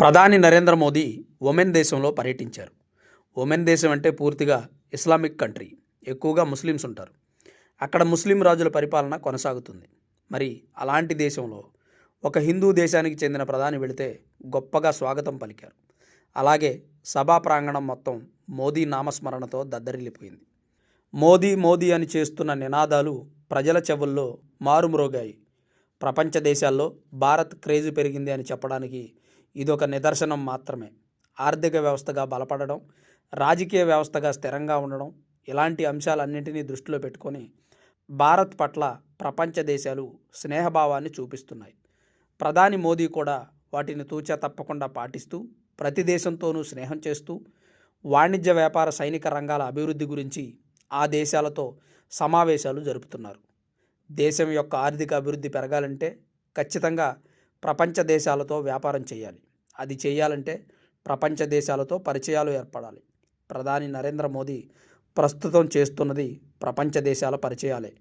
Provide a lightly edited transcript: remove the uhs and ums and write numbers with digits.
ప్రధాని నరేంద్ర మోదీ ఒమెన్ దేశంలో పర్యటించారు. ఒమెన్ దేశం అంటే పూర్తిగా ఇస్లామిక్ కంట్రీ. ఎక్కువగా ముస్లిమ్స్ ఉంటారు. అక్కడ ముస్లిం రాజుల పరిపాలన కొనసాగుతుంది. మరి అలాంటి దేశంలో ఒక హిందూ దేశానికి చెందిన ప్రధాని వెళితే గొప్పగా స్వాగతం పలికారు. అలాగే సభా ప్రాంగణం మొత్తం మోదీ నామస్మరణతో దద్దరిల్లిపోయింది. మోదీ మోదీ అని చేస్తున్న నినాదాలు ప్రజల చెవుల్లో మారుమ్రోగాయి. ప్రపంచ దేశాల్లో భారత్ క్రేజ్ పెరిగింది అని చెప్పడానికి ఇదొక నిదర్శనం మాత్రమే. ఆర్థిక వ్యవస్థగా బలపడడం, రాజకీయ వ్యవస్థగా స్థిరంగా ఉండడం, ఇలాంటి అంశాలన్నింటినీ దృష్టిలో పెట్టుకొని భారత్ పట్ల ప్రపంచ దేశాలు స్నేహభావాన్ని చూపిస్తున్నాయి. ప్రధాని మోదీ కూడా వాటిని తూచా తప్పకుండా పాటిస్తూ ప్రతి దేశంతోనూ స్నేహం చేస్తూ వాణిజ్య వ్యాపార సైనిక రంగాల అభివృద్ధి గురించి ఆ దేశాలతో సమావేశాలు జరుపుతున్నారు. దేశం యొక్క ఆర్థిక అభివృద్ధి పెరగాలంటే ఖచ్చితంగా ప్రపంచ దేశాలతో వ్యాపారం చేయాలి. అది చేయాలంటే ప్రపంచ దేశాలతో పరిచయాలు ఏర్పడాలి. ప్రధాని నరేంద్ర మోదీ ప్రస్తుతం చేస్తున్నది ప్రపంచ దేశాల పరిచయాలే.